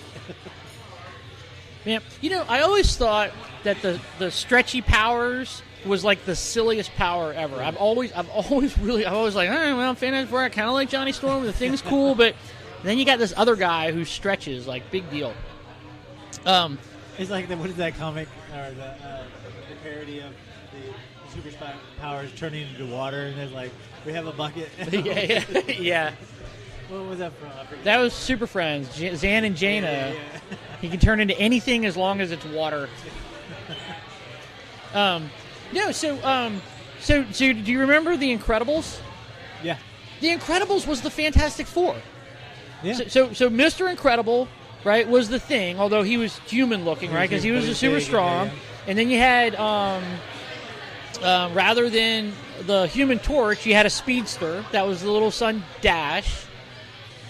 Man, I always thought that the stretchy powers was like the silliest power ever. I've always like, all right, well, Fantastic Four, I kind of like Johnny Storm. The thing's cool, but... Then you got this other guy who stretches, like, big deal. It's like, what is that comic, or the parody of the super spy powers turning into water, and there's like, we have a bucket. Yeah. What was that from? That was Super Friends, Zan and Jaina. Yeah. He can turn into anything as long as it's water. So do you remember The Incredibles? Yeah. The Incredibles was the Fantastic Four. Yeah. So Mr. Incredible, right, was the thing, although he was human-looking, right, because he was super strong. Yeah. And then you had, rather than the Human Torch, you had a speedster. That was the little son Dash.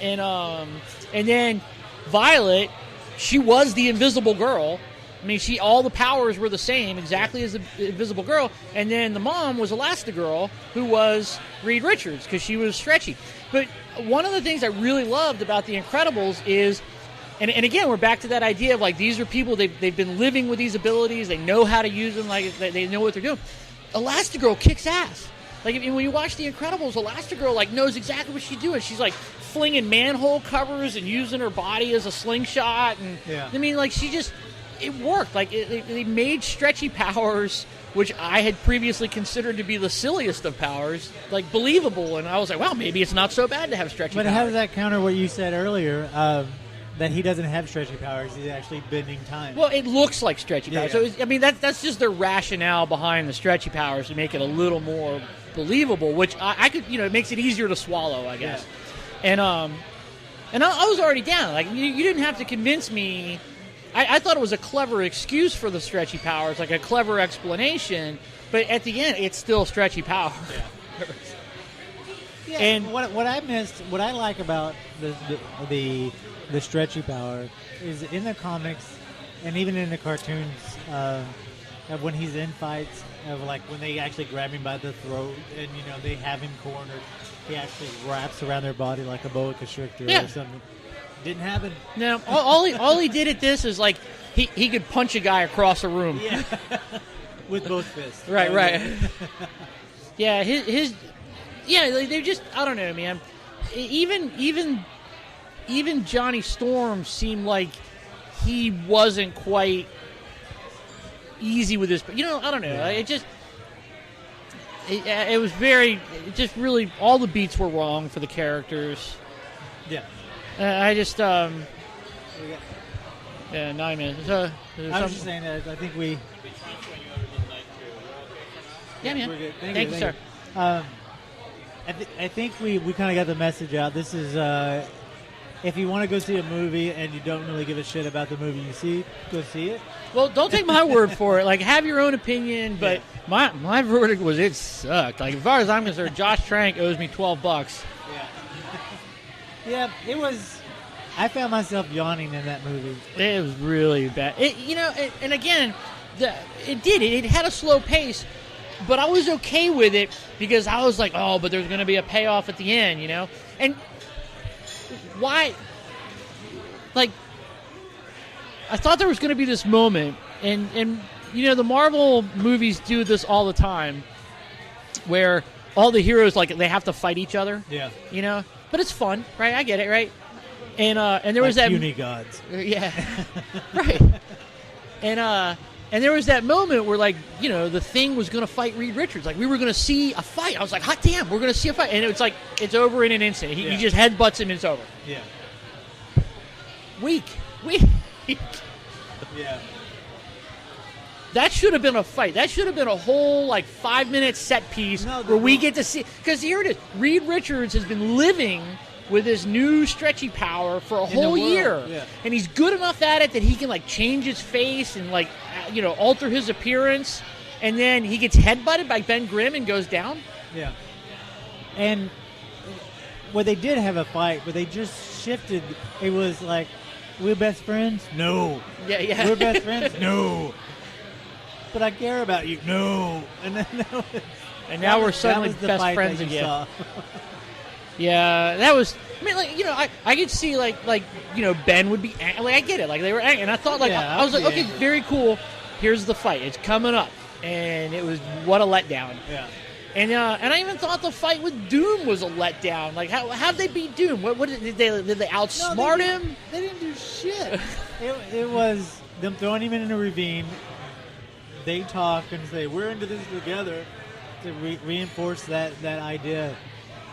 And then Violet, she was the Invisible Girl. I mean, all the powers were the same, exactly as the Invisible Girl. And then the mom was Elastigirl, who was Reed Richards, because she was stretchy. But one of the things I really loved about The Incredibles is, and again, we're back to that idea of, like, these are people, they've been living with these abilities, they know how to use them, like, they know what they're doing. Elastigirl kicks ass. Like, when you watch The Incredibles, Elastigirl, like, knows exactly what she's doing. She's, like, flinging manhole covers and using her body as a slingshot. And I mean, like, she just... It worked. Like, they made stretchy powers which I had previously considered to be the silliest of powers, like believable. And I was like, wow, maybe it's not so bad to have stretchy powers. But how does that counter what you said earlier, that he doesn't have stretchy powers? He's actually bending time. Well, it looks like stretchy powers. Yeah. So, that's just their rationale behind the stretchy powers to make it a little more believable, which I could, it makes it easier to swallow, I guess. Yeah. And I was already down. Like, you didn't have to convince me. I thought it was a clever excuse for the stretchy powers, like a clever explanation, but at the end, it's still stretchy powers. Yeah. Yeah, and what I missed, what I like about the stretchy power is in the comics and even in the cartoons, of when he's in fights, of like when they actually grab him by the throat and they have him cornered, he actually wraps around their body like a boa constrictor or something. Didn't happen. No, all he did at this is like he could punch a guy across a room. Yeah, with both fists. Right. Yeah, they just, I don't know, man. Even Johnny Storm seemed like he wasn't quite easy with this. But I don't know. Yeah. It was really all the beats were wrong for the characters. Yeah. I just 9 minutes. I was just saying that I think we. Yeah, man. We're good. Thank you, sir. I think we kind of got the message out. This is if you want to go see a movie and you don't really give a shit about the movie you see, go see it. Well, don't take my word for it. Like, have your own opinion. But my verdict was it sucked. Like, as far as I'm concerned, Josh Trank owes me $12. Yeah. Yeah, it was. I found myself yawning in that movie. It was really bad. And again, it had a slow pace, but I was okay with it because I was like, oh, but there's going to be a payoff at the end, And why? Like, I thought there was going to be this moment, and the Marvel movies do this all the time, where all the heroes they have to fight each other. Yeah. But it's fun, right? I get it, right? And there was like that puny gods. Yeah. Right. And there was that moment where the Thing was going to fight Reed Richards. Like, we were going to see a fight. I was like, hot damn, we're going to see a fight. And it's like it's over in an instant. He just headbutts him and it's over. Yeah. Weak. Yeah. That should have been a fight. That should have been a whole 5-minute set piece where we get to see. Because here it is. Reed Richards has been living with his new stretchy power for a whole year. Yeah. And he's good enough at it that he can change his face and alter his appearance. And then he gets headbutted by Ben Grimm and goes down. Yeah. And they did have a fight, but they just shifted. It was like, we're best friends? No. Yeah. We're best friends? No. But I care about you. No. And now we're suddenly best friends again. Yeah, that was. I mean, I could see Ben would be. I get it. They were angry, and I thought I was like, okay, very cool. Here's the fight. It's coming up, and it was what a letdown. Yeah. And I even thought the fight with Doom was a letdown. Like, how'd they beat Doom? What did they outsmart him? They didn't do shit. It was them throwing him in a ravine. They talk and say, we're into this together, to reinforce that idea.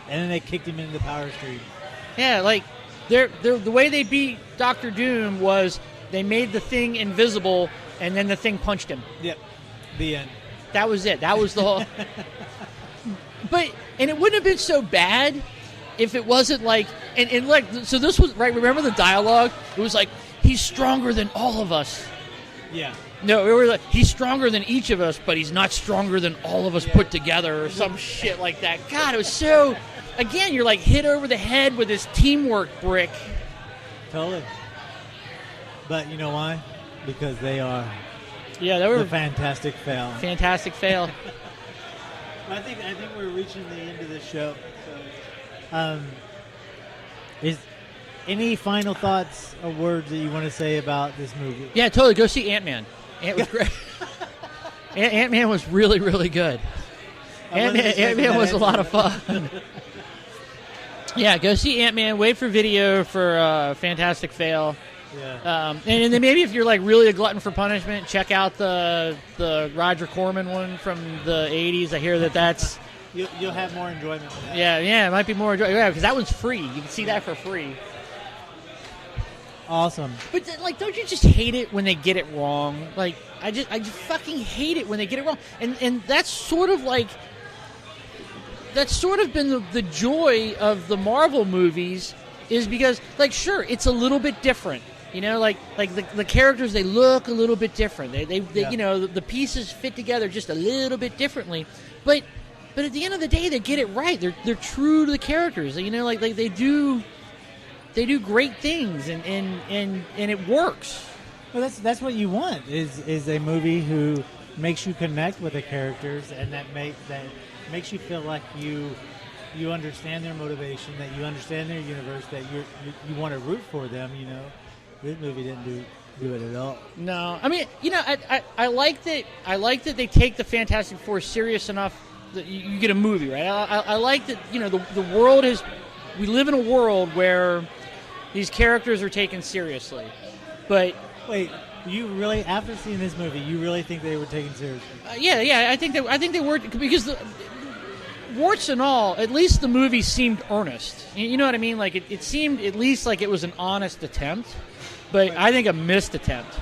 And then they kicked him into the power stream. Yeah, the way they beat Dr. Doom was they made the Thing invisible, and then the Thing punched him. Yep. The end. That was it. That was the whole... And it wouldn't have been so bad if it wasn't so this was, right, remember the dialogue? It was like, he's stronger than all of us. Yeah. No, we were like, he's stronger than each of us, but he's not stronger than all of us put together, or some shit like that. God, it was so... Again, you're hit over the head with this teamwork brick. Totally. But you know why? Because they are they were the fantastic fail. Fantastic fail. I think we're reaching the end of the show. So, is any final thoughts or words that you want to say about this movie? Yeah, totally. Go see Ant-Man. Ant was great. Ant-Man was really, really good. Ant-Man was a lot of fun. Yeah, go see Ant-Man. Wait for video for Fantastic Fail. Yeah. And then maybe if you're like really a glutton for punishment, check out the Roger Corman one from the 80s. I hear that's... You'll have more enjoyment with that. Yeah, it might be more enjoyable. Yeah, because that one's free. You can see that for free. Awesome. But like, don't you just hate it when they get it wrong? Like, I just fucking hate it when they get it wrong. And that's sort of like, that's sort of been the joy of the Marvel movies, is because, like, sure, it's a little bit different. You know, like the characters, they look a little bit different. They Yeah. you know, the pieces fit together just a little bit differently. But at the end of the day, they get it right. They're true to the characters. You know, like they do great things, and it works. Well, that's what you want is a movie who makes you connect with the characters, and that makes you feel like you understand their motivation, that you understand their universe, that you want to root for them. You know, this movie didn't do it at all. No, I mean, you know, I like that. I like that they take the Fantastic Four serious enough that you get a movie, right? I like that. You know, the world is. We live in a world where these characters are taken seriously, but Wait, you really, after seeing this movie, you really think they were taken seriously? yeah, I think they were, because warts and all, at least the movie seemed earnest. You know what I mean? Like it seemed at least like it was an honest attempt, but I think a missed attempt.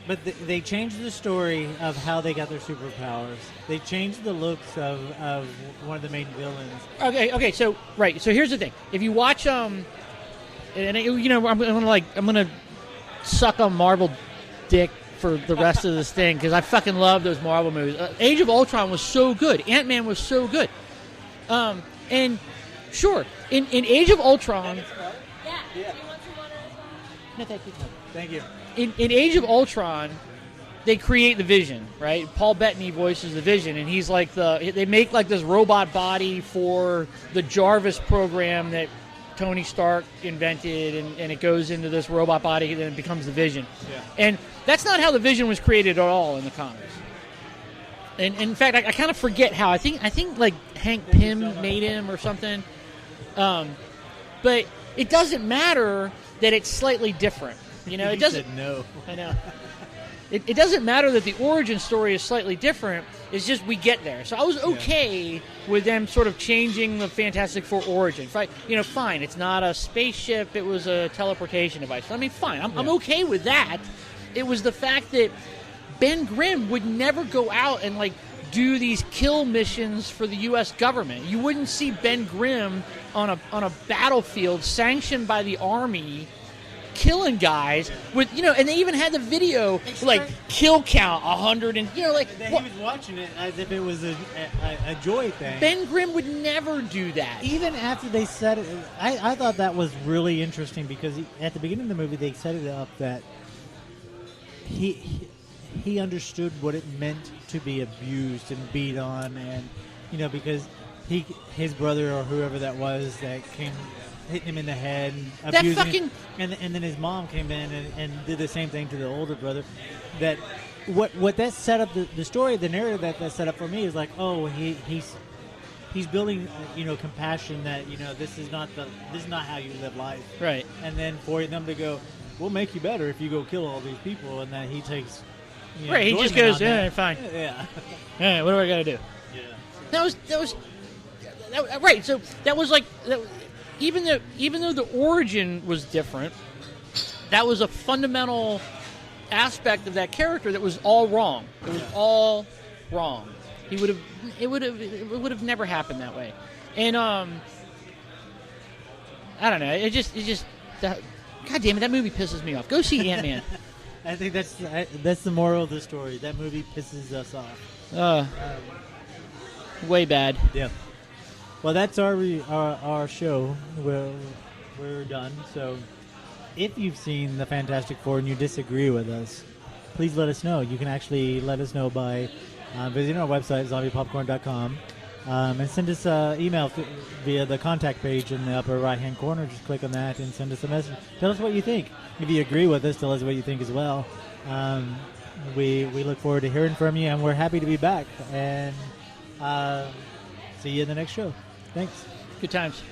But they changed the story of how they got their superpowers. They changed the looks of one of the main villains. Okay. So here's the thing: if you watch you know, I'm gonna suck on Marvel dick for the rest of this thing because I fucking love those Marvel movies. Age of Ultron was so good. Ant-Man was so good. And sure, in Age of Ultron. Yeah. Do you want some water as well? No, thank you. Thank you. In Age of Ultron, they create the Vision, right? Paul Bettany voices the Vision, and he's like they make like this robot body for the Jarvis program that Tony Stark invented, and it goes into this robot body, and then it becomes the Vision. Yeah. And that's not how the Vision was created at all in the comics. And in fact, I kind of forget how. I think like Hank Pym made him or something. But it doesn't matter that it's slightly different. You know, it doesn't. Said no. I know. It doesn't matter that the origin story is slightly different. It's just we get there. So I was okay with them sort of changing the Fantastic Four origin. You know, fine. It's not a spaceship. It was a teleportation device. I mean, fine. I'm okay with that. It was the fact that Ben Grimm would never go out and like do these kill missions for the U.S. government. You wouldn't see Ben Grimm on a battlefield sanctioned by the Army, killing guys with, you know, and they even had the video like kill count 100, and you know, like He was watching it as if it was a joy thing. Ben Grimm would never do that. Even after they set it, I thought that was really interesting because at the beginning of the movie they set it up that he understood what it meant to be abused and beat on, and you know, because his brother or whoever that was that came hitting him in the head and abusing him, and then his mom came in and did the same thing to the older brother. That what that set up, the story, the narrative that set up for me is like, oh, he's building, you know, compassion, that, you know, this is not how you live life, Right. and then for them to go, we'll make you better if you go kill all these people, and that he takes, you know, Right, he just enjoyment goes, on that. yeah, fine. Yeah. Yeah, what do I got to do? Yeah. That right. So that was like even though the origin was different, that was a fundamental aspect of that character that was all wrong. It was all wrong. It would have never happened that way. And I don't know. It just God damn it, that movie pisses me off. Go see Ant-Man. I think that's the moral of the story. That movie pisses us off. Way bad. Yeah. Well, that's our show. We're done. So, if you've seen the Fantastic Four and you disagree with us, please let us know. You can actually let us know by visiting our website, zombiepopcorn.com, and send us an email via the contact page in the upper right-hand corner. Just click on that and send us a message. Tell us what you think. If you agree with us, tell us what you think as well. We look forward to hearing from you, and we're happy to be back. And see you in the next show. Thanks. Good times.